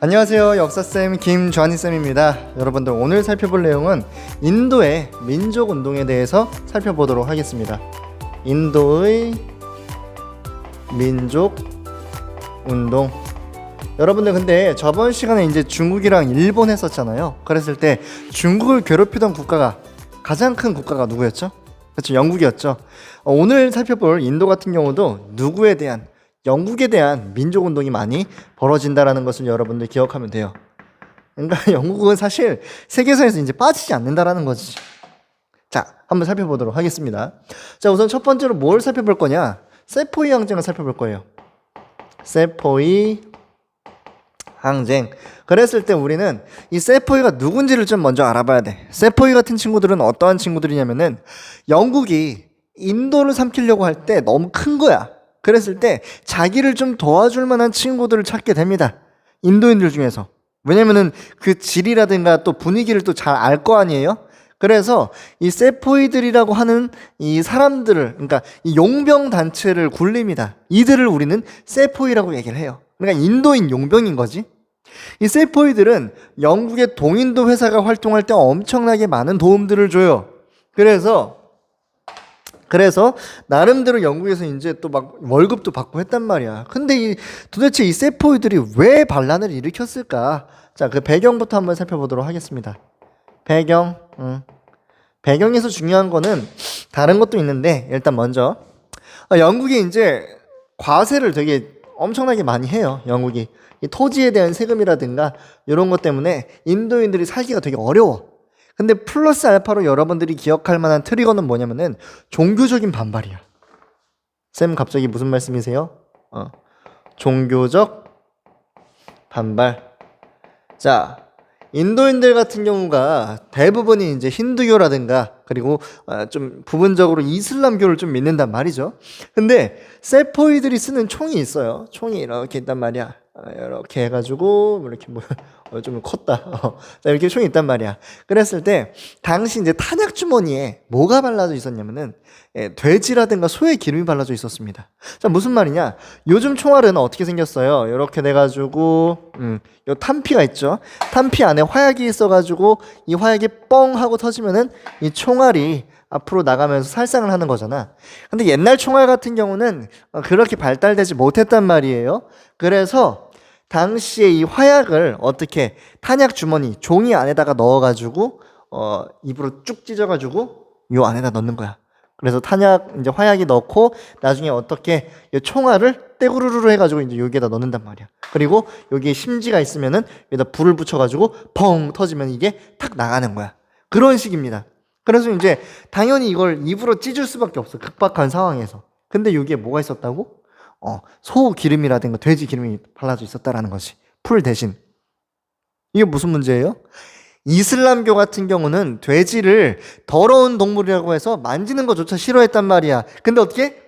안녕하세요. 역사쌤 김주한이쌤입니다. 여러분들 오늘 살펴볼 내용은 인도의 민족운동에 대해서 살펴보도록 하겠습니다. 인도의 민족운동. 여러분들 근데 저번 시간에 이제 중국이랑 일본 했었잖아요. 그랬을 때 중국을 괴롭히던 국가가 가장 큰 국가가 누구였죠? 그렇죠, 영국이었죠. 오늘 살펴볼 인도 같은 경우도 영국에 대한 민족운동이 많이 벌어진다라는 것을 여러분들 기억하면 돼요. 그러니까 영국은 사실 세계사에서 이제 빠지지 않는다라는 거지. 자, 한번 살펴보도록 하겠습니다. 자, 우선 첫 번째로 뭘 살펴볼 거냐? 세포이 항쟁을 살펴볼 거예요. 세포이 항쟁. 그랬을 때 우리는 이 세포이가 누군지를 좀 먼저 알아봐야 돼. 세포이 같은 친구들은 어떠한 친구들이냐면은 영국이 인도를 삼키려고 할 때 너무 큰 거야. 그랬을 때 자기를 좀 도와줄 만한 친구들을 찾게 됩니다. 인도인들 중에서. 왜냐면은 그 질이라든가 또 분위기를 또 잘 알 거 아니에요? 그래서 이 세포이들이라고 하는 이 사람들을, 그러니까 이 용병 단체를 굴립니다. 이들을 우리는 세포이라고 얘기를 해요. 그러니까 인도인 용병인 거지. 이 세포이들은 영국의 동인도 회사가 활동할 때 엄청나게 많은 도움들을 줘요. 그래서 나름대로 영국에서 이제 또 막 월급도 받고 했단 말이야. 근데 도대체 이 세포이들이 왜 반란을 일으켰을까? 자, 그 배경부터 한번 살펴보도록 하겠습니다. 배경에서 중요한 거는 다른 것도 있는데 일단 먼저 영국이 이제 과세를 되게 엄청나게 많이 해요. 영국이 이 토지에 대한 세금이라든가 이런 것 때문에 인도인들이 살기가 되게 어려워. 근데 플러스 알파로 여러분들이 기억할 만한 트리거는 뭐냐면은 종교적인 반발이야. 쌤 갑자기 무슨 말씀이세요? 종교적 반발. 자, 인도인들 같은 경우가 대부분이 이제 힌두교라든가 그리고 좀 부분적으로 이슬람교를 좀 믿는단 말이죠. 근데 세포이들이 쓰는 총이 있어요. 총이 이렇게 있단 말이야. 이렇게 해가지고 이렇게 좀 컸다. 자, 이렇게 총이 있단 말이야. 그랬을 때 당시 이제 탄약 주머니에 뭐가 발라져 있었냐면은 돼지라든가 소의 기름이 발라져 있었습니다. 자, 무슨 말이냐? 요즘 총알은 어떻게 생겼어요? 이렇게 돼가지고 요 탄피가 있죠. 탄피 안에 화약이 있어가지고 이 화약이 뻥 하고 터지면은 이 총알이 앞으로 나가면서 살상을 하는 거잖아. 근데 옛날 총알 같은 경우는 그렇게 발달되지 못했단 말이에요. 그래서 당시에 이 화약을 어떻게 탄약 주머니 종이 안에다가 넣어가지고 입으로 쭉 찢어가지고 요 안에다 넣는 거야. 그래서 이제 화약이 넣고 나중에 어떻게 이 총알을 떼구르르 해가지고 이제 여기에다 넣는단 말이야. 그리고 여기에 심지가 있으면은 여기다 불을 붙여가지고 펑 터지면 이게 탁 나가는 거야. 그런 식입니다. 그래서 이제 당연히 이걸 입으로 찢을 수밖에 없어. 급박한 상황에서. 근데 여기에 뭐가 있었다고? 소 기름이라든가 돼지 기름이 발라져 있었다라는 것이. 풀 대신. 이게 무슨 문제예요? 이슬람교 같은 경우는 돼지를 더러운 동물이라고 해서 만지는 것조차 싫어했단 말이야. 근데 어떻게?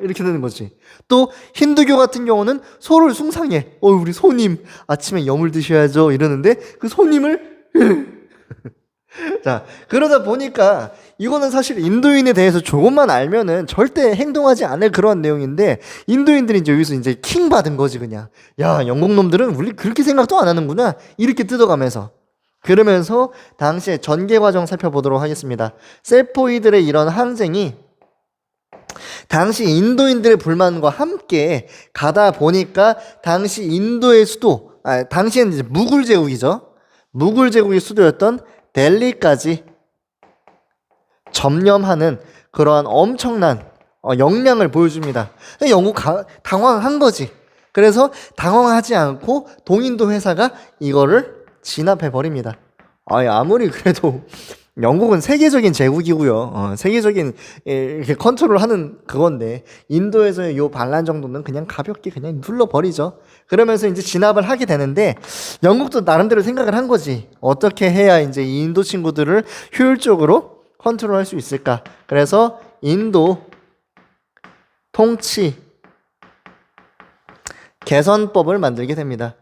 이렇게 되는 거지. 또 힌두교 같은 경우는 소를 숭상해. 우리 소님 아침에 염을 드셔야죠 이러는데 그 소님을 자, 그러다 보니까 이거는 사실 인도인에 대해서 조금만 알면은 절대 행동하지 않을 그런 내용인데 인도인들이 이제 여기서 이제 킹 받은 거지 그냥. 야, 영국 놈들은 우리 그렇게 생각도 안 하는구나. 이렇게 뜯어가면서. 그러면서 당시의 전개 과정 살펴보도록 하겠습니다. 세포이들의 이런 항쟁이 당시 인도인들의 불만과 함께 가다 보니까 당시 인도의 수도, 당시에는 이제 무굴 제국이죠. 무굴 제국의 수도였던 델리까지 점령하는 그러한 엄청난 역량을 보여줍니다. 영국 당황한 거지. 그래서 당황하지 않고 동인도 회사가 이거를 진압해 버립니다. 아무리 그래도 영국은 세계적인 제국이고요. 세계적인 이렇게 컨트롤하는 그건데 인도에서의 요 반란 정도는 그냥 가볍게 그냥 눌러버리죠. 그러면서 이제 진압을 하게 되는데 영국도 나름대로 생각을 한 거지. 어떻게 해야 이제 이 인도 친구들을 효율적으로 컨트롤할 수 있을까? 그래서 인도 통치 개선법을 만들게 됩니다.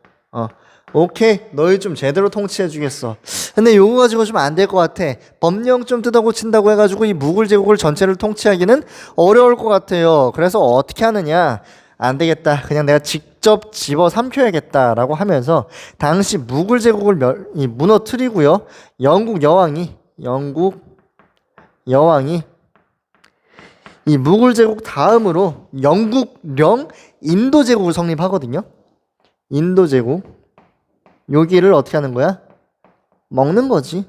오케이, 너희 좀 제대로 통치해 주겠어. 근데 요거 가지고 좀 안 될 것 같아. 법령 좀 뜯어 고친다고 해가지고 이 무굴 제국을 전체를 통치하기는 어려울 것 같아요. 그래서 어떻게 하느냐? 안 되겠다. 그냥 내가 직접 집어 삼켜야겠다라고 하면서 당시 무굴 제국을 무너뜨리고요. 영국 여왕이 이 무굴 제국 다음으로 영국령 인도 제국을 성립하거든요. 인도 제국. 여기를 어떻게 하는 거야? 먹는 거지.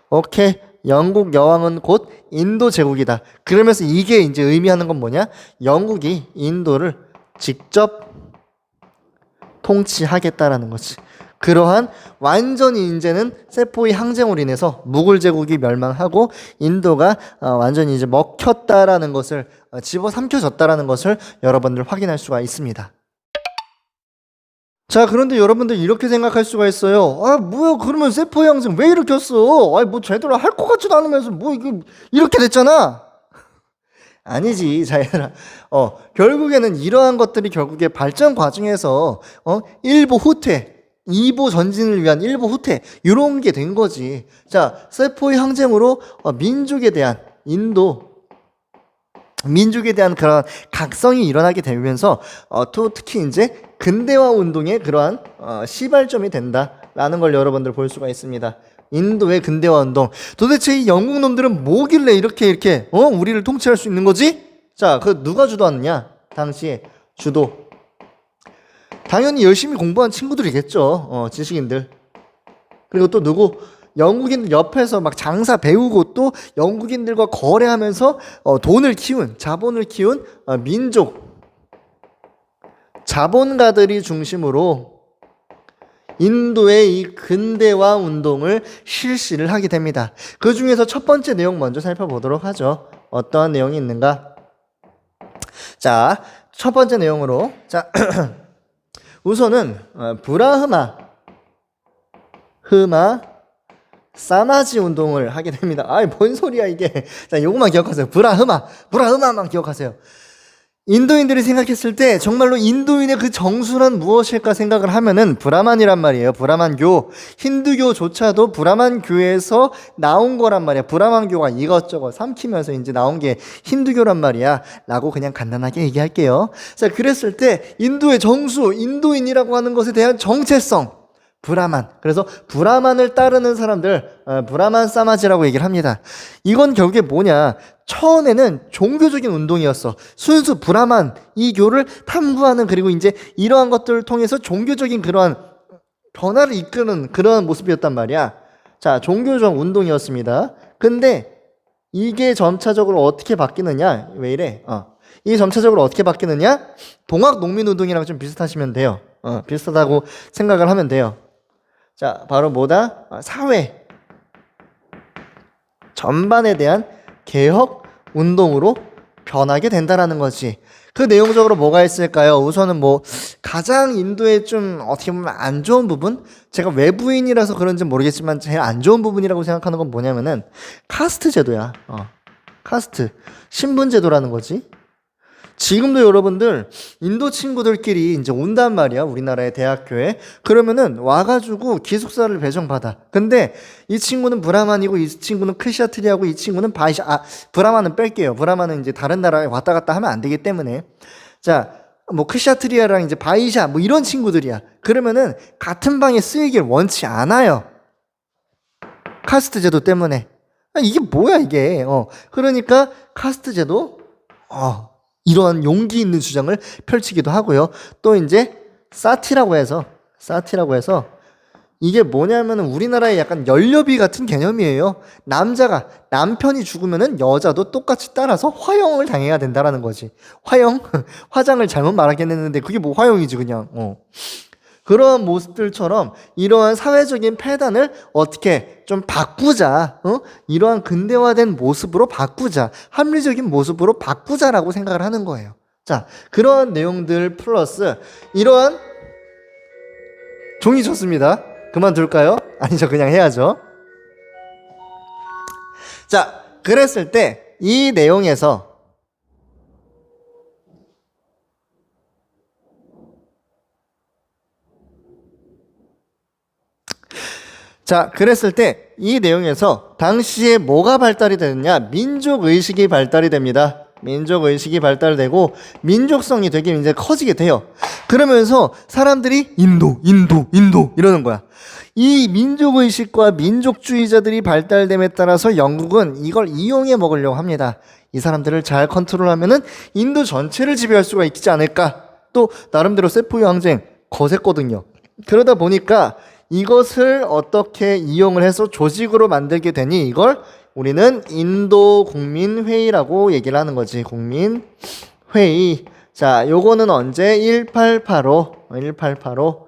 오케이. 영국 여왕은 곧 인도 제국이다. 그러면서 이게 이제 의미하는 건 뭐냐? 영국이 인도를 직접 통치하겠다라는 거지. 그러한 완전히 이제는 세포의 항쟁으로 인해서 무굴 제국이 멸망하고 인도가 완전히 이제 먹혔다라는 것을 집어삼켜졌다라는 것을 여러분들 확인할 수가 있습니다. 자, 그런데 여러분들 이렇게 생각할 수가 있어요. 아, 뭐야, 그러면 세포의 항쟁 왜 일으켰어? 아니, 뭐 제대로 할 것 같지도 않으면서 뭐 이게 이렇게 됐잖아. 아니지, 자, 얘들아. 결국에는 이러한 것들이 결국에 발전 과정에서 일보 후퇴, 이보 전진을 위한 일보 후퇴 이런 게 된 거지. 자, 세포의 항쟁으로 민족에 대한 민족에 대한 그런 각성이 일어나게 되면서 또 특히 이제 근대화 운동의 그러한 시발점이 된다라는 걸 여러분들 볼 수가 있습니다. 인도의 근대화 운동. 도대체 이 영국 놈들은 뭐길래 이렇게 우리를 통치할 수 있는 거지? 자, 그 누가 주도하느냐? 당시에 주도. 당연히 열심히 공부한 친구들이겠죠. 지식인들. 그리고 또 누구? 영국인들 옆에서 막 장사 배우고 또 영국인들과 거래하면서 자본을 키운 민족 자본가들이 중심으로 인도의 이 근대화 운동을 실시를 하게 됩니다. 그 중에서 첫 번째 내용 먼저 살펴보도록 하죠. 어떠한 내용이 있는가? 자, 첫 번째 내용으로 우선은 브라흐마 사마지 운동을 하게 됩니다. 아이, 뭔 소리야 이게. 자, 요것만 기억하세요. 브라흐마만 기억하세요. 인도인들이 생각했을 때 정말로 인도인의 그 정수란 무엇일까 생각을 하면은 브라만이란 말이에요. 브라만교. 힌두교조차도 브라만교에서 나온 거란 말이야. 브라만교가 이것저것 삼키면서 이제 나온 게 힌두교란 말이야. 라고 그냥 간단하게 얘기할게요. 자, 그랬을 때 인도의 정수, 인도인이라고 하는 것에 대한 정체성, 브라만. 그래서 브라만을 따르는 사람들, 브라만 사마지라고 얘기를 합니다. 이건 결국에 뭐냐? 처음에는 종교적인 운동이었어. 순수 브라만 이 교를 탐구하는, 그리고 이제 이러한 것들을 통해서 종교적인 그러한 변화를 이끄는 그러한 모습이었단 말이야. 자, 종교적 운동이었습니다. 근데 이게 점차적으로 어떻게 바뀌느냐? 왜 이래? 이게 점차적으로 어떻게 바뀌느냐? 동학 농민 운동이랑 좀 비슷하시면 돼요. 비슷하다고 생각을 하면 돼요. 자, 바로 뭐다? 사회 전반에 대한 개혁 운동으로 변하게 된다라는 거지. 그 내용적으로 뭐가 있을까요? 우선은 가장 인도의 좀 어떻게 보면 안 좋은 부분, 제가 외부인이라서 그런지 모르겠지만 제일 안 좋은 부분이라고 생각하는 건 뭐냐면은 카스트 제도야. 카스트 신분 제도라는 거지. 지금도 여러분들 인도 친구들끼리 이제 온단 말이야, 우리나라의 대학교에. 그러면은 와가지고 기숙사를 배정받아. 근데 이 친구는 브라만이고 이 친구는 크샤트리하고 이 친구는 바이샤. 브라만은 뺄게요. 브라만은 이제 다른 나라에 왔다 갔다 하면 안 되기 때문에. 자, 크샤트리아랑 이제 바이샤 이런 친구들이야. 그러면은 같은 방에 쓰이길 원치 않아요. 카스트 제도 때문에. 이게 뭐야 이게. 그러니까 카스트 제도 이러한 용기 있는 주장을 펼치기도 하고요. 또 이제 사티라고 해서 이게 뭐냐면은 우리나라의 약간 연료비 같은 개념이에요. 남편이 죽으면은 여자도 똑같이 따라서 화형을 당해야 된다라는 거지. 화형? 화장을 잘못 말하긴 했는데 그게 뭐 화형이지 그냥. 그러한 모습들처럼 이러한 사회적인 폐단을 어떻게 좀 바꾸자. 이러한 근대화된 모습으로 바꾸자. 합리적인 모습으로 바꾸자라고 생각을 하는 거예요. 자, 그러한 내용들 플러스 이러한 종이 쳤습니다. 그만둘까요? 아니죠. 그냥 해야죠. 자, 그랬을 때 이 내용에서 당시에 뭐가 발달이 되느냐? 민족의식이 발달이 됩니다. 민족 의식이 발달되고 민족성이 되게 이제 커지게 돼요. 그러면서 사람들이 인도 이러는 거야. 이 민족 의식과 민족주의자들이 발달됨에 따라서 영국은 이걸 이용해 먹으려고 합니다. 이 사람들을 잘 컨트롤하면은 인도 전체를 지배할 수가 있지 않을까. 또 나름대로 세포의 항쟁 거셌거든요. 그러다 보니까 이것을 어떻게 이용을 해서 조직으로 만들게 되니 이걸 우리는 인도 국민회의라고 얘기를 하는 거지. 국민회의. 자, 요거는 언제? 1885.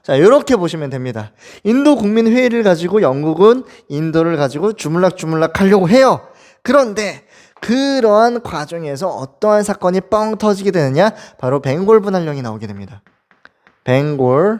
자, 요렇게 보시면 됩니다. 인도 국민회의를 가지고 영국은 인도를 가지고 주물럭주물럭 하려고 해요. 그런데 그러한 과정에서 어떠한 사건이 뻥 터지게 되느냐? 바로 벵골 분할령이 나오게 됩니다. 벵골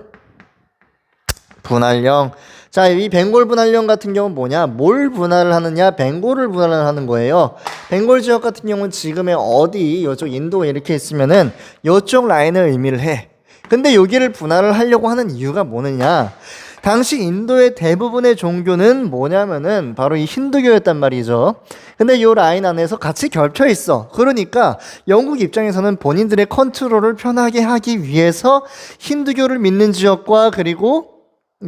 분할령. 자, 이 벵골 분할령 같은 경우는 뭐냐? 뭘 분할을 하느냐? 벵골을 분할을 하는 거예요. 벵골 지역 같은 경우는 지금의 어디 요쪽 인도에 이렇게 있으면은 요쪽 라인을 의미를 해. 근데 여기를 분할을 하려고 하는 이유가 뭐느냐? 당시 인도의 대부분의 종교는 뭐냐면은 바로 이 힌두교였단 말이죠. 근데 이 라인 안에서 같이 겹쳐 있어. 그러니까 영국 입장에서는 본인들의 컨트롤을 편하게 하기 위해서 힌두교를 믿는 지역과 그리고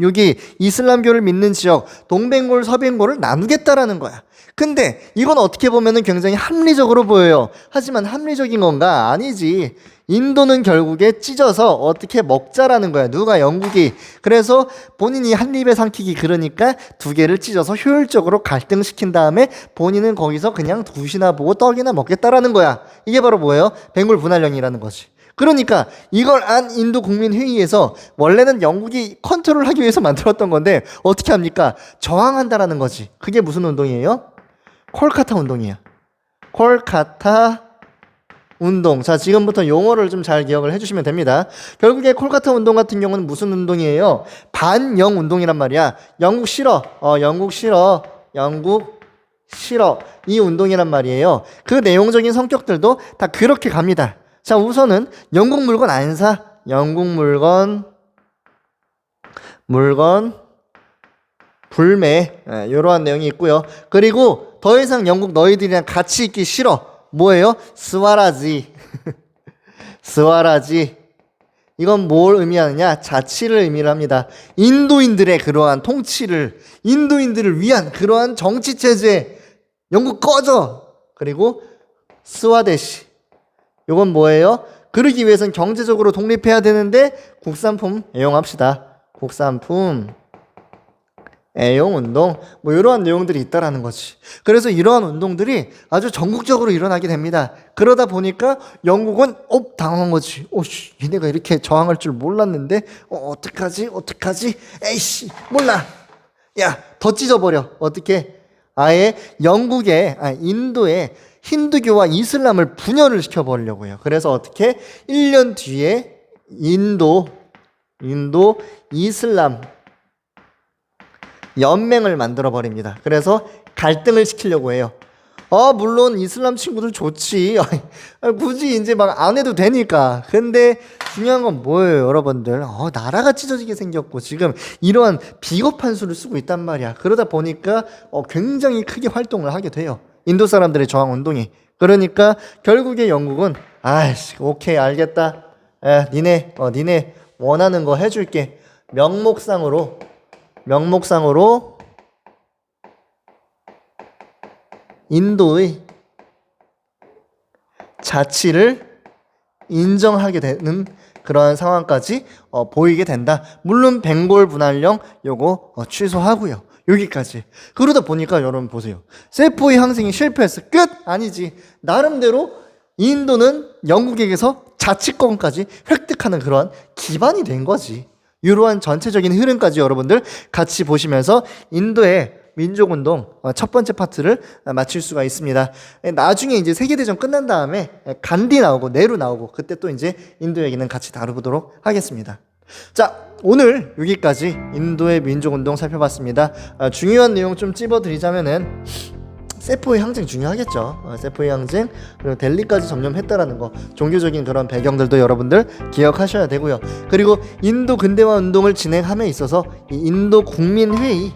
여기 이슬람교를 믿는 지역 동벵골 서벵골을 나누겠다라는 거야. 근데 이건 어떻게 보면은 굉장히 합리적으로 보여요. 하지만 합리적인 건가? 아니지. 인도는 결국에 찢어서 어떻게 먹자라는 거야. 누가? 영국이. 그래서 본인이 한 입에 삼키기 그러니까 두 개를 찢어서 효율적으로 갈등시킨 다음에 본인은 거기서 그냥 굿이나 보고 떡이나 먹겠다라는 거야. 이게 바로 뭐예요? 벵골 분할령이라는 거지. 그러니까 이걸 안 인도 국민회의에서 원래는 영국이 컨트롤하기 위해서 만들었던 건데 어떻게 합니까? 저항한다라는 거지. 그게 무슨 운동이에요? 콜카타 운동이에요. 콜카타 운동. 자, 지금부터 용어를 좀 잘 기억을 해주시면 됩니다. 결국에 콜카타 운동 같은 경우는 무슨 운동이에요? 반영 운동이란 말이야. 영국 싫어. 영국 싫어. 이 운동이란 말이에요. 그 내용적인 성격들도 다 그렇게 갑니다. 자, 우선은 영국 물건 안 사. 영국 물건 불매. 이러한 내용이 있고요. 그리고 더 이상 영국 너희들이랑 같이 있기 싫어. 뭐예요? 스와라지. 스와라지. 이건 뭘 의미하느냐? 자치를 의미를 합니다. 인도인들의 그러한 통치를, 인도인들을 위한 그러한 정치체제. 영국 꺼져. 그리고 스와데시. 이건 뭐예요? 그러기 위해선 경제적으로 독립해야 되는데 국산품 애용합시다. 국산품 애용운동, 뭐 이러한 내용들이 있다라는 거지. 그래서 이러한 운동들이 아주 전국적으로 일어나게 됩니다. 그러다 보니까 영국은 당황한 거지. 얘네가 이렇게 저항할 줄 몰랐는데 어떡하지? 에이씨 몰라. 야, 더 찢어버려. 어떻게? 아예 인도에 힌두교와 이슬람을 분열을 시켜버리려고 해요. 그래서 어떻게? 1년 뒤에 인도 이슬람 연맹을 만들어 버립니다. 그래서 갈등을 시키려고 해요. 물론 이슬람 친구들 좋지. 굳이 이제 막 안 해도 되니까. 근데 중요한 건 뭐예요, 여러분들? 나라가 찢어지게 생겼고 지금 이러한 비겁한 수를 쓰고 있단 말이야. 그러다 보니까 굉장히 크게 활동을 하게 돼요. 인도 사람들의 저항 운동이. 그러니까 결국에 영국은 오케이 알겠다. 니네 원하는 거 해줄게. 명목상으로 인도의 자치를 인정하게 되는 그러한 상황까지 보이게 된다. 물론 벵골 분할령 요거 취소하고요. 여기까지. 그러다 보니까 여러분 보세요. 세포의 항쟁이 실패했어. 끝? 아니지. 나름대로 인도는 영국에게서 자치권까지 획득하는 그러한 기반이 된 거지. 이러한 전체적인 흐름까지 여러분들 같이 보시면서 인도의 민족운동 첫 번째 파트를 마칠 수가 있습니다. 나중에 이제 세계대전 끝난 다음에 간디 나오고 네루 나오고 그때 또 이제 인도 얘기는 같이 다루도록 하겠습니다. 자, 오늘 여기까지 인도의 민족운동 살펴봤습니다. 중요한 내용 좀 찝어드리자면은 세포의 항쟁 중요하겠죠. 세포의 항쟁, 그리고 델리까지 점령했다라는 거, 종교적인 그런 배경들도 여러분들 기억하셔야 되고요. 그리고 인도 근대화 운동을 진행함에 있어서 이 인도 국민회의,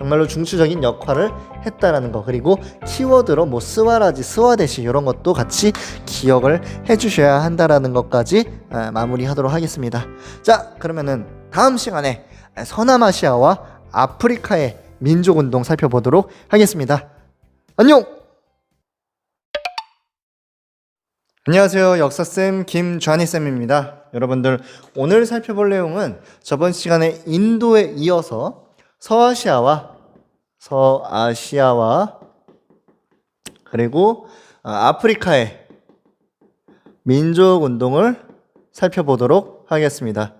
정말로 중추적인 역할을 했다라는 거, 그리고 키워드로 뭐 스와라지, 스와데시 이런 것도 같이 기억을 해주셔야 한다라는 것까지 마무리하도록 하겠습니다. 자, 그러면은 다음 시간에 서남아시아와 아프리카의 민족운동 살펴보도록 하겠습니다. 안녕! 안녕하세요. 역사쌤 김주한이쌤입니다. 여러분들, 오늘 살펴볼 내용은 저번 시간에 인도에 이어서 서아시아와 그리고 아프리카의 민족운동을 살펴보도록 하겠습니다.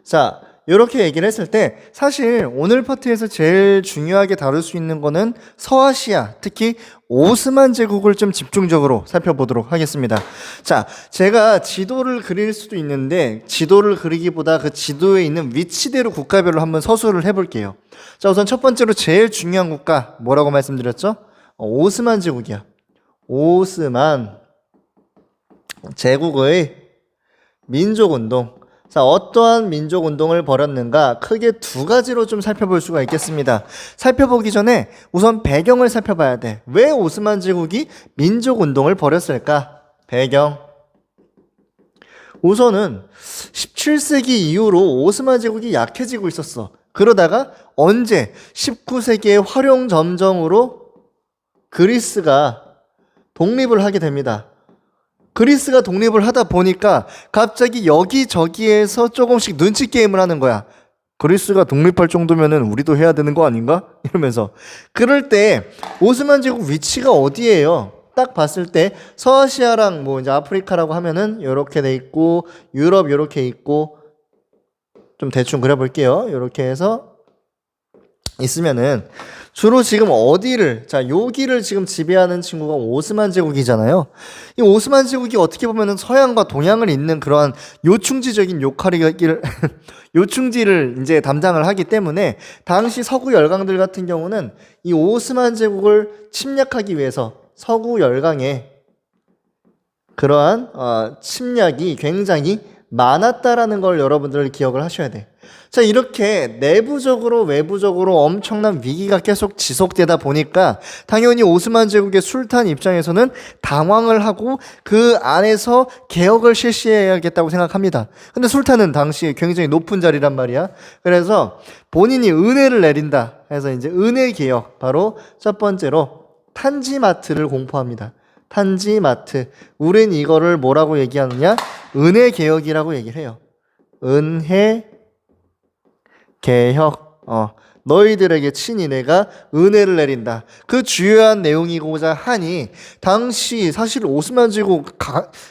자, 이렇게 얘기를 했을 때 사실 오늘 파트에서 제일 중요하게 다룰 수 있는 거는 서아시아, 특히 오스만 제국을 좀 집중적으로 살펴보도록 하겠습니다. 자, 제가 지도를 그릴 수도 있는데 지도를 그리기보다 그 지도에 있는 위치대로 국가별로 한번 서술을 해볼게요. 자, 우선 첫 번째로 제일 중요한 국가 뭐라고 말씀드렸죠? 오스만 제국이야. 오스만 제국의 민족운동. 자, 어떠한 민족운동을 벌였는가? 크게 두 가지로 좀 살펴볼 수가 있겠습니다. 살펴보기 전에 우선 배경을 살펴봐야 돼. 왜 오스만 제국이 민족운동을 벌였을까? 배경. 우선은 17세기 이후로 오스만 제국이 약해지고 있었어. 그러다가 언제? 19세기의 활용점정으로 그리스가 독립을 하게 됩니다. 그리스가 독립을 하다 보니까 갑자기 여기저기에서 조금씩 눈치 게임을 하는 거야. 그리스가 독립할 정도면은 우리도 해야 되는 거 아닌가? 이러면서. 그럴 때 오스만 제국 위치가 어디예요? 딱 봤을 때 서아시아랑 뭐 이제 아프리카라고 하면은 요렇게 돼 있고, 유럽 요렇게 있고, 좀 대충 그려볼게요. 요렇게 해서 있으면은 주로 지금 어디를, 자, 여기를 지금 지배하는 친구가 오스만 제국이잖아요. 이 오스만 제국이 어떻게 보면은 서양과 동양을 잇는 그러한 요충지적인 역할을, 요충지를 이제 담당을 하기 때문에 당시 서구 열강들 같은 경우는 이 오스만 제국을 침략하기 위해서 서구 열강의 그러한 침략이 굉장히 많았다라는 걸 여러분들 기억을 하셔야 돼. 자, 이렇게 내부적으로 외부적으로 엄청난 위기가 계속 지속되다 보니까 당연히 오스만 제국의 술탄 입장에서는 당황을 하고 그 안에서 개혁을 실시해야겠다고 생각합니다. 근데 술탄은 당시에 굉장히 높은 자리란 말이야. 그래서 본인이 은혜를 내린다 해서 이제 은혜 개혁, 바로 첫 번째로 탄지마트를 공포합니다. 탄지마트. 우린 이거를 뭐라고 얘기하느냐? 은혜 개혁이라고 얘기를 해요. 은혜 개혁. 너희들에게 친히 내가 은혜를 내린다. 그 주요한 내용이고자 하니 당시 사실 오스만 제국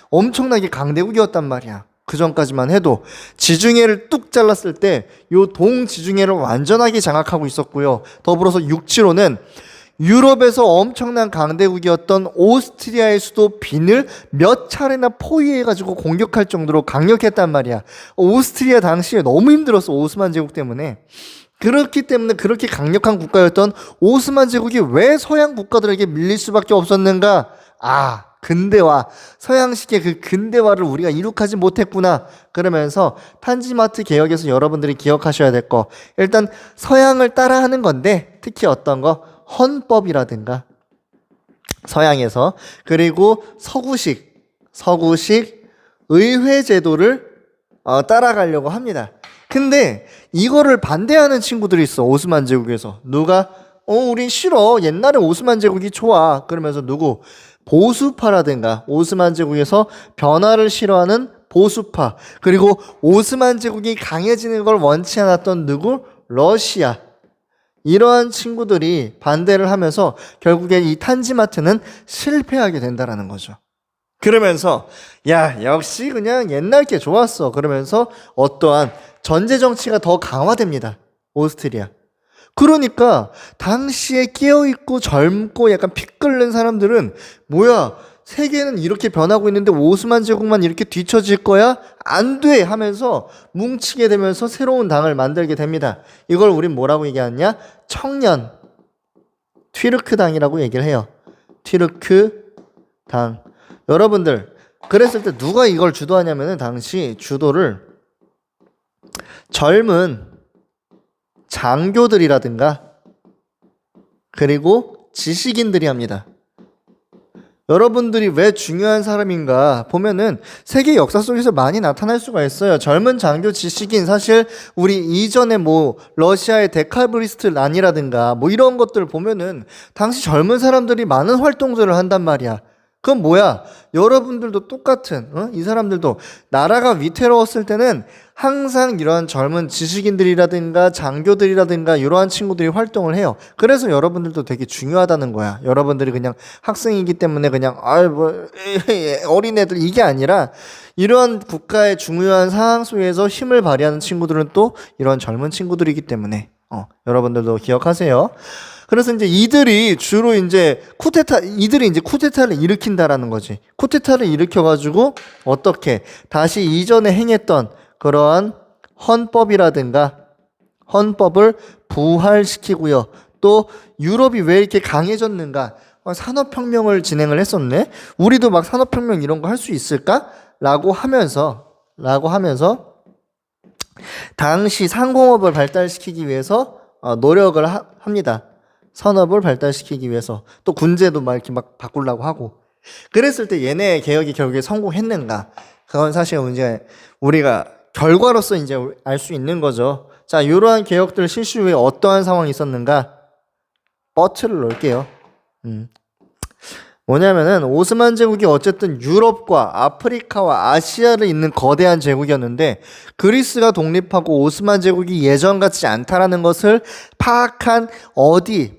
엄청나게 강대국이었단 말이야. 그 전까지만 해도 지중해를 뚝 잘랐을 때 요 동지중해를 완전하게 장악하고 있었고요. 더불어서 육지로는 유럽에서 엄청난 강대국이었던 오스트리아의 수도 빈을 몇 차례나 포위해가지고 공격할 정도로 강력했단 말이야. 오스트리아 당시에 너무 힘들었어. 오스만 제국 때문에. 그렇기 때문에 그렇게 강력한 국가였던 오스만 제국이 왜 서양 국가들에게 밀릴 수밖에 없었는가? 근대화. 서양식의 그 근대화를 우리가 이룩하지 못했구나. 그러면서 탄지마트 개혁에서 여러분들이 기억하셔야 될 거. 일단 서양을 따라하는 건데 특히 어떤 거? 헌법이라든가 서양에서, 그리고 서구식 의회 제도를 따라가려고 합니다. 근데 이거를 반대하는 친구들이 있어. 오스만 제국에서. 누가? 우린 싫어. 옛날에 오스만 제국이 좋아. 그러면서 누구? 보수파라든가 오스만 제국에서 변화를 싫어하는 보수파, 그리고 오스만 제국이 강해지는 걸 원치 않았던 누구? 러시아. 이러한 친구들이 반대를 하면서 결국에 이 탄지마트는 실패하게 된다라는 거죠. 그러면서 야, 역시 그냥 옛날 게 좋았어. 그러면서 어떠한 전제 정치가 더 강화됩니다. 오스트리아. 그러니까 당시에 깨어있고 젊고 약간 피 끓는 사람들은 뭐야, 세계는 이렇게 변하고 있는데 오스만 제국만 이렇게 뒤처질 거야? 안 돼! 하면서 뭉치게 되면서 새로운 당을 만들게 됩니다. 이걸 우린 뭐라고 얘기하냐? 청년 튀르크 당이라고 얘기를 해요. 튀르크 당. 여러분들, 그랬을 때 누가 이걸 주도하냐면은 당시 주도를 젊은 장교들이라든가 그리고 지식인들이 합니다. 여러분들이 왜 중요한 사람인가 보면은 세계 역사 속에서 많이 나타날 수가 있어요. 젊은 장교 지식인, 사실 우리 이전에 뭐 러시아의 데칼브리스트란이라든가 뭐 이런 것들 보면은 당시 젊은 사람들이 많은 활동들을 한단 말이야. 그건 뭐야? 여러분들도 똑같은, 이 사람들도 나라가 위태로웠을 때는 항상 이런 젊은 지식인들이라든가 장교들이라든가 이러한 친구들이 활동을 해요. 그래서 여러분들도 되게 중요하다는 거야. 여러분들이 그냥 학생이기 때문에 그냥 어린애들 이게 아니라 이러한 국가의 중요한 상황 속에서 힘을 발휘하는 친구들은 또 이런 젊은 친구들이기 때문에 여러분들도 기억하세요. 그래서 이제 이들이 주로 이제 쿠데타를 일으킨다라는 거지. 쿠데타를 일으켜가지고 어떻게 다시 이전에 행했던 그러한 헌법을 부활시키고요. 또 유럽이 왜 이렇게 강해졌는가? 산업혁명을 진행을 했었네. 우리도 막 산업혁명 이런 거 할 수 있을까? 라고 하면서 당시 상공업을 발달시키기 위해서 노력을 합니다. 산업을 발달시키기 위해서. 또 군제도 막 이렇게 막 바꾸려고 하고. 그랬을 때 얘네의 개혁이 결국에 성공했는가? 그건 사실 이제 우리가 결과로서 이제 알 수 있는 거죠. 자, 이러한 개혁들 실시 후에 어떠한 상황이 있었는가? 버트를 넣을게요. 뭐냐면은 오스만 제국이 어쨌든 유럽과 아프리카와 아시아를 잇는 거대한 제국이었는데 그리스가 독립하고 오스만 제국이 예전 같지 않다라는 것을 파악한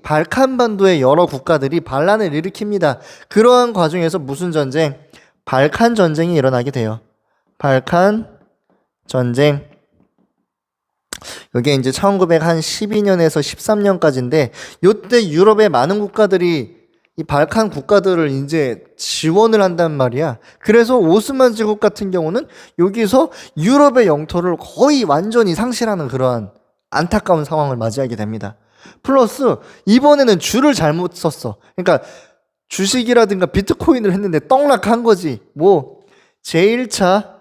발칸반도의 여러 국가들이 반란을 일으킵니다. 그러한 과정에서 무슨 전쟁? 발칸 전쟁이 일어나게 돼요. 발칸 전쟁. 이게 이제 1912년에서 13년까지인데 요때 유럽의 많은 국가들이 이 발칸 국가들을 이제 지원을 한단 말이야. 그래서 오스만 제국 같은 경우는 여기서 유럽의 영토를 거의 완전히 상실하는 그러한 안타까운 상황을 맞이하게 됩니다. 플러스 이번에는 주를 잘못 썼어. 그러니까 주식이라든가 비트코인을 했는데 떡락한 거지. 뭐 제1차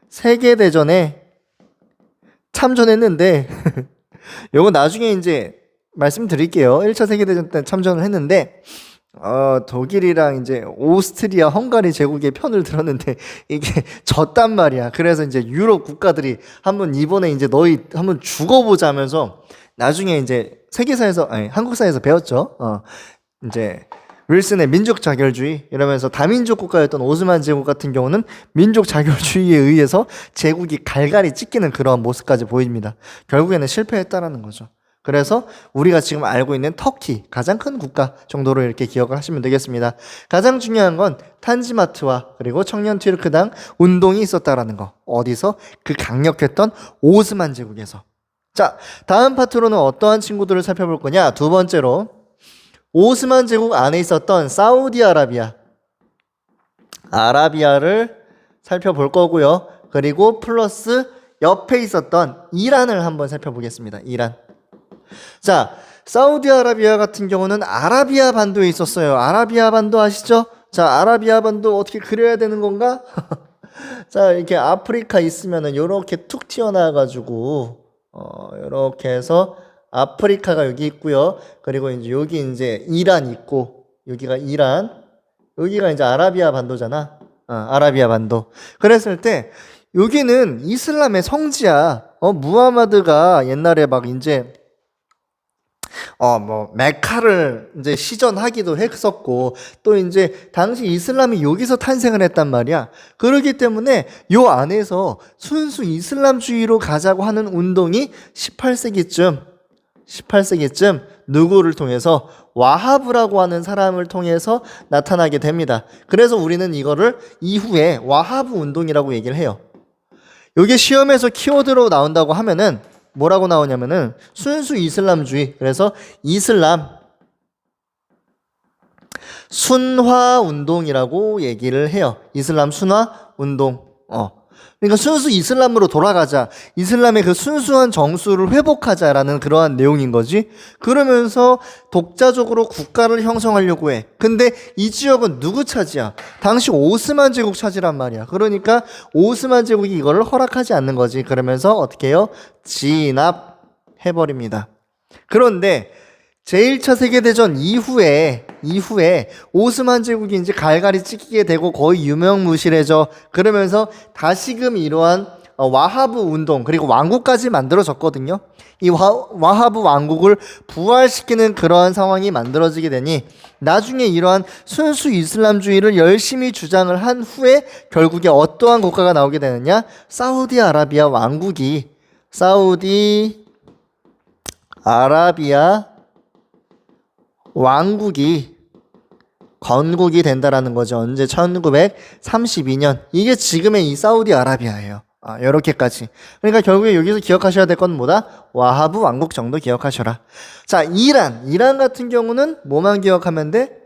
세계대전에 참전했는데 요거 나중에 이제 말씀드릴게요. 1차 세계대전 때 참전을 했는데 독일이랑 이제 오스트리아, 헝가리 제국의 편을 들었는데 이게 졌단 말이야. 그래서 이제 유럽 국가들이 한번 이번에 이제 너희 한번 죽어보자면서 나중에 이제 한국사에서 배웠죠. 이제 윌슨의 민족 자결주의 이러면서 다민족 국가였던 오스만 제국 같은 경우는 민족 자결주의에 의해서 제국이 갈갈이 찢기는 그러한 모습까지 보입니다. 결국에는 실패했다라는 거죠. 그래서 우리가 지금 알고 있는 터키, 가장 큰 국가 정도로 이렇게 기억을 하시면 되겠습니다. 가장 중요한 건 탄지마트와 그리고 청년 튀르크당 운동이 있었다라는 거. 어디서? 그 강력했던 오스만 제국에서. 자, 다음 파트로는 어떠한 친구들을 살펴볼 거냐? 두 번째로 오스만 제국 안에 있었던 아라비아를 살펴볼 거고요. 그리고 플러스 옆에 있었던 이란을 한번 살펴보겠습니다. 이란. 자, 사우디아라비아 같은 경우는 아라비아 반도에 있었어요. 아라비아 반도 아시죠? 자, 아라비아 반도 어떻게 그려야 되는 건가? 자, 이렇게 아프리카 있으면은 요렇게 툭 튀어나와가지고 요렇게 해서 아프리카가 여기 있고요. 그리고 이제 여기 이제 이란 있고 여기가 이란, 여기가 이제 아라비아 반도잖아. 아라비아 반도. 그랬을 때 여기는 이슬람의 성지야. 무하마드가 옛날에 막 이제 메카를 이제 시전하기도 했었고, 또 이제 당시 이슬람이 여기서 탄생을 했단 말이야. 그렇기 때문에 요 안에서 순수 이슬람주의로 가자고 하는 운동이 18세기쯤 누구를 통해서 와하브라고 하는 사람을 통해서 나타나게 됩니다. 그래서 우리는 이거를 이후에 와하브 운동이라고 얘기를 해요. 이게 시험에서 키워드로 나온다고 하면은 뭐라고 나오냐면은 순수 이슬람주의. 그래서 이슬람 순화 운동이라고 얘기를 해요. 이슬람 순화 운동. 그러니까 순수 이슬람으로 돌아가자. 이슬람의 그 순수한 정수를 회복하자라는 그러한 내용인 거지. 그러면서 독자적으로 국가를 형성하려고 해. 근데 이 지역은 누구 차지야? 당시 오스만 제국 차지란 말이야. 그러니까 오스만 제국이 이거를 허락하지 않는 거지. 그러면서 어떻게 해요? 진압해버립니다. 그런데 제1차 세계대전 이후에 오스만 제국이 이제 갈갈이 찢기게 되고 거의 유명무실해져. 그러면서 다시금 이러한 와하브 운동 그리고 왕국까지 만들어졌거든요. 이 와하브 왕국을 부활시키는 그러한 상황이 만들어지게 되니 나중에 이러한 순수 이슬람주의를 열심히 주장을 한 후에 결국에 어떠한 국가가 나오게 되느냐? 사우디아라비아 왕국이 건국이 된다라는 거죠. 언제? 1932년. 이게 지금의 이 사우디아라비아예요. 요렇게까지. 그러니까 결국에 여기서 기억하셔야 될 건 뭐다? 와하브 왕국 정도 기억하셔라. 자, 이란 같은 경우는 뭐만 기억하면 돼?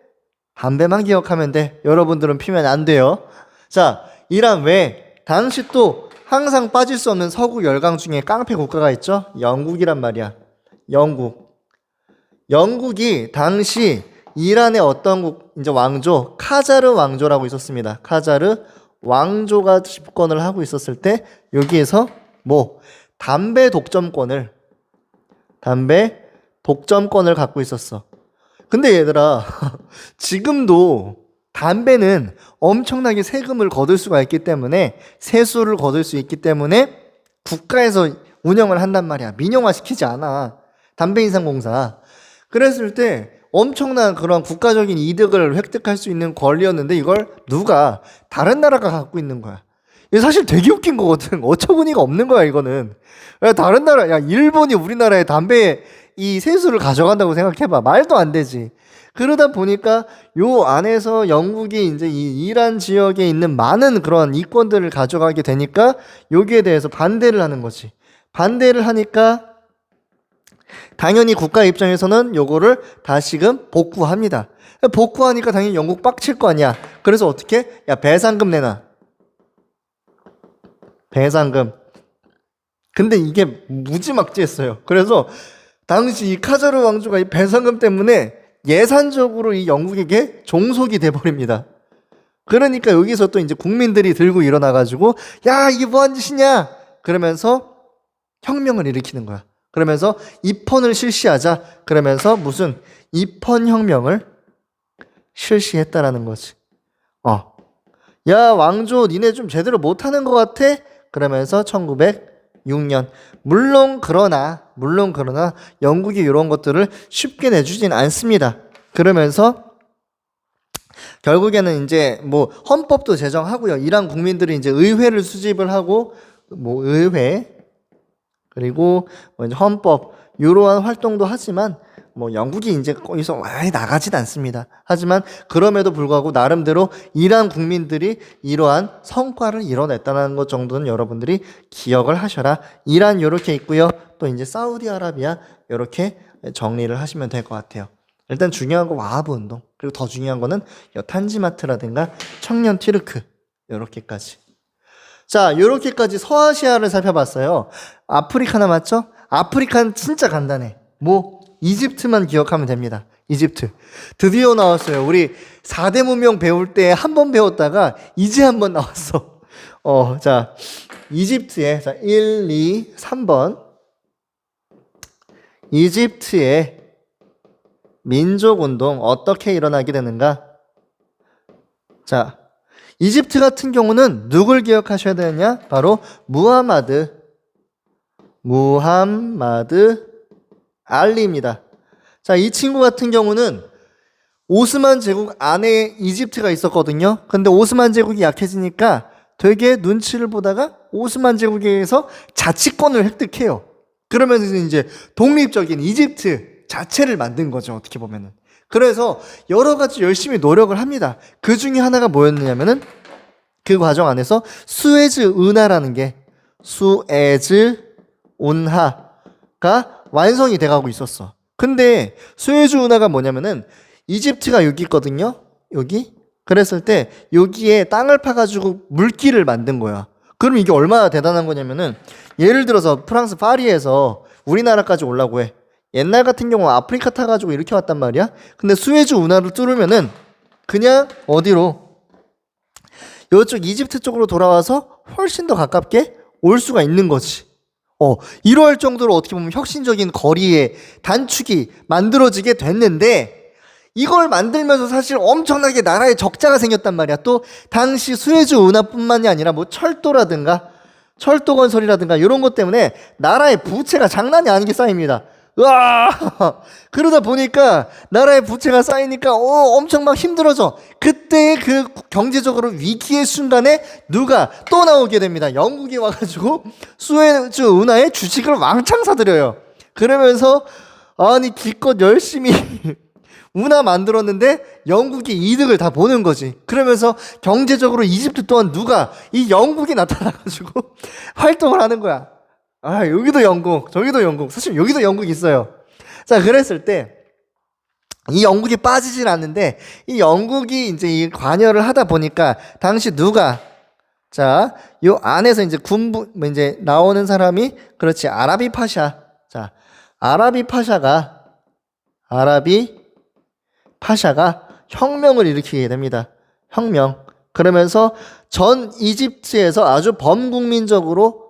담배만 기억하면 돼. 여러분들은 피면 안 돼요. 자, 이란 왜? 당시 또 항상 빠질 수 없는 서구 열강 중에 깡패 국가가 있죠? 영국이란 말이야. 영국이 당시 이란의 어떤 이제 왕조, 카자르 왕조라고 있었습니다. 카자르 왕조가 집권을 하고 있었을 때 여기에서 담배 독점권을 갖고 있었어. 근데 얘들아 지금도 담배는 엄청나게 세금을 거둘 수가 있기 때문에 세수를 거둘 수 있기 때문에 국가에서 운영을 한단 말이야. 민영화 시키지 않아. 담배인상공사. 그랬을 때 엄청난 그런 국가적인 이득을 획득할 수 있는 권리였는데 이걸 누가 다른 나라가 갖고 있는 거야. 이게 사실 되게 웃긴 거거든. 어처구니가 없는 거야 이거는. 다른 나라, 야 일본이 우리나라의 담배 이 세수를 가져간다고 생각해봐. 말도 안 되지. 그러다 보니까 요 안에서 영국이 이제 이 이란 지역에 있는 많은 그런 이권들을 가져가게 되니까 여기에 대해서 반대를 하는 거지. 반대를 하니까 당연히 국가 입장에서는 요거를 다시금 복구합니다. 복구하니까 당연히 영국 빡칠 거 아니야. 그래서 어떻게? 야, 배상금 내놔. 배상금. 근데 이게 무지막지했어요. 그래서 당시 이 카자르 왕조가 이 배상금 때문에 예산적으로 이 영국에게 종속이 돼버립니다. 그러니까 여기서 또 이제 국민들이 들고 일어나가지고 야, 이게 뭐한 짓이냐? 그러면서 혁명을 일으키는 거야. 그러면서 입헌을 실시하자. 그러면서 무슨 입헌혁명을 실시했다라는 거지. 야, 왕조 니네 좀 제대로 못하는 것 같아? 그러면서 1906년. 물론 그러나 영국이 이런 것들을 쉽게 내주진 않습니다. 그러면서 결국에는 이제 헌법도 제정하고요. 이란 국민들이 이제 의회를 수집을 하고 의회 그리고 이제 헌법 이러한 활동도 하지만 영국이 이제 거기서 많이 나가진 않습니다. 하지만 그럼에도 불구하고 나름대로 이란 국민들이 이러한 성과를 이뤄냈다는 것 정도는 여러분들이 기억을 하셔라. 이란 이렇게 있고요. 또 이제 사우디아라비아 이렇게 정리를 하시면 될 것 같아요. 일단 중요한 거 와하브 운동, 그리고 더 중요한 거는 탄지마트라든가 청년 튀르크 이렇게까지. 자, 이렇게까지 서아시아를 살펴봤어요. 아프리카 남았죠? 아프리카는 진짜 간단해. 이집트만 기억하면 됩니다. 이집트. 드디어 나왔어요. 우리 4대 문명 배울 때 한 번 배웠다가 이제 한 번 나왔어. 자, 이집트에, 1, 2, 3번. 이집트의 민족운동 어떻게 일어나게 되는가? 자, 이집트 같은 경우는 누굴 기억하셔야 되느냐? 바로 무하마드 알리입니다. 자, 이 친구 같은 경우는 오스만 제국 안에 이집트가 있었거든요. 근데 오스만 제국이 약해지니까 되게 눈치를 보다가 오스만 제국에서 자치권을 획득해요. 그러면서 이제 독립적인 이집트 자체를 만든 거죠. 어떻게 보면은. 그래서 여러 가지 열심히 노력을 합니다. 그 중에 하나가 뭐였느냐면은 그 과정 안에서 수에즈 운하가 완성이 돼가고 있었어. 근데 수에즈 운하가 뭐냐면은 이집트가 여기 있거든요. 여기. 그랬을 때 여기에 땅을 파가지고 물길을 만든 거야. 그럼 이게 얼마나 대단한 거냐면은 예를 들어서 프랑스 파리에서 우리나라까지 오려고 해. 옛날 같은 경우 아프리카 타가지고 이렇게 왔단 말이야. 근데 수에즈 운하를 뚫으면은 그냥 어디로? 이쪽 이집트 쪽으로 돌아와서 훨씬 더 가깝게 올 수가 있는 거지. 이러할 정도로 어떻게 보면 혁신적인 거리의 단축이 만들어지게 됐는데, 이걸 만들면서 사실 엄청나게 나라에 적자가 생겼단 말이야. 또 당시 수에즈 운하뿐만이 아니라 뭐 철도라든가 철도 건설이라든가 이런 것 때문에 나라의 부채가 장난이 아니게 쌓입니다. 으아! 그러다 보니까 나라의 부채가 쌓이니까 엄청 막 힘들어져. 그때 그 경제적으로 위기의 순간에 누가 또 나오게 됩니다. 영국이 와가지고 수에즈 운하의 주식을 왕창 사들여요. 그러면서 아니 기껏 열심히 운하 만들었는데 영국이 이득을 다 보는 거지. 그러면서 경제적으로 이집트 또한 누가 이 영국이 나타나가지고 활동을 하는 거야. 여기도 영국, 저기도 영국, 사실 여기도 영국이 있어요. 자, 그랬을 때 이 영국이 빠지진 않는데, 이 영국이 이제 이 관여를 하다 보니까 당시 누가, 자, 요 안에서 이제 군부 이제 나오는 사람이, 그렇지, 아라비 파샤. 자, 아라비 파샤가 혁명을 일으키게 됩니다. 혁명. 그러면서 전 이집트에서 아주 범국민적으로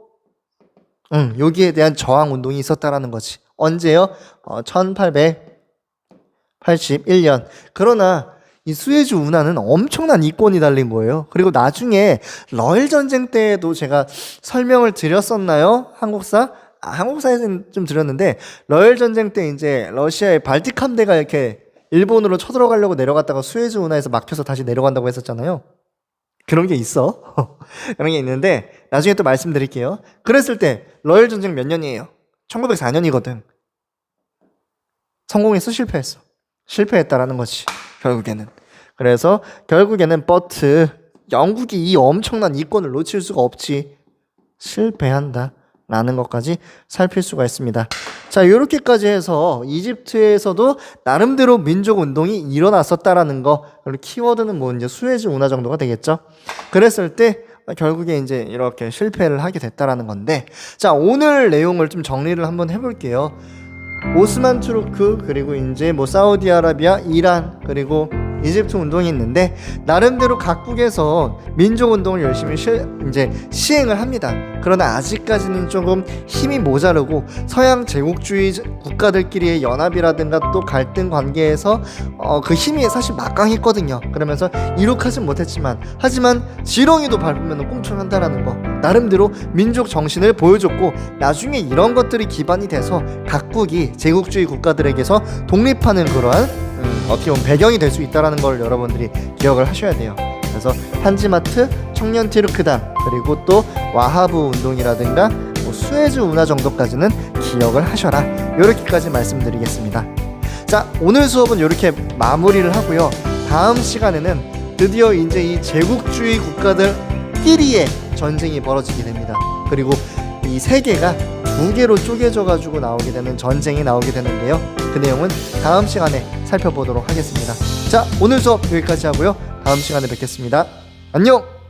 여기에 대한 저항 운동이 있었다라는 거지. 언제요? 1881년. 그러나 이 수에즈 운하는 엄청난 이권이 달린 거예요. 그리고 나중에 러일 전쟁 때에도 제가 설명을 드렸었나요? 한국사에서는 좀 드렸는데, 러일 전쟁 때 이제 러시아의 발틱 함대가 이렇게 일본으로 쳐들어가려고 내려갔다가 수에즈 운하에서 막혀서 다시 내려간다고 했었잖아요. 그런 게 있어. 그런 게 있는데 나중에 또 말씀드릴게요. 그랬을 때 러일 전쟁 몇 년이에요? 1904년이거든. 성공했어? 실패했어? 실패했다라는 거지, 결국에는. 그래서 결국에는 영국이 이 엄청난 이권을 놓칠 수가 없지. 실패한다 라는 것까지 살필 수가 있습니다. 자, 이렇게까지 해서 이집트에서도 나름대로 민족 운동이 일어났었다라는 거, 그리고 키워드는 뭐 이제 수에즈 운하 정도가 되겠죠. 그랬을 때 결국에 이제 이렇게 실패를 하게 됐다라는 건데, 자, 오늘 내용을 좀 정리를 한번 해볼게요. 오스만 투르크, 그리고 이제 뭐 사우디아라비아, 이란, 그리고 이집트 운동이 있는데, 나름대로 각국에서 민족 운동을 열심히 이제 시행을 합니다. 그러나 아직까지는 조금 힘이 모자르고 서양 제국주의 국가들끼리의 연합이라든가 또 갈등 관계에서 그 힘이 사실 막강했거든요. 그러면서 이룩하진 못했지만, 하지만 지렁이도 밟으면 꼼충한다라는 거, 나름대로 민족 정신을 보여줬고, 나중에 이런 것들이 기반이 돼서 각국이 제국주의 국가들에게서 독립하는 그러한 어떻게 보면 배경이 될 수 있다는 걸 여러분들이 기억을 하셔야 돼요. 그래서 한지마트, 청년 티르크단, 그리고 또 와하브 운동이라든가 뭐 수에즈 운하 정도까지는 기억을 하셔라. 이렇게까지 말씀드리겠습니다. 자, 오늘 수업은 이렇게 마무리를 하고요. 다음 시간에는 드디어 이제 이 제국주의 국가들끼리의 전쟁이 벌어지게 됩니다. 그리고 이 세계가 두 개로 쪼개져 가지고 나오게 되는 전쟁이 나오게 되는데요. 그 내용은 다음 시간에 살펴보도록 하겠습니다. 자, 오늘 수업 여기까지 하고요. 다음 시간에 뵙겠습니다. 안녕!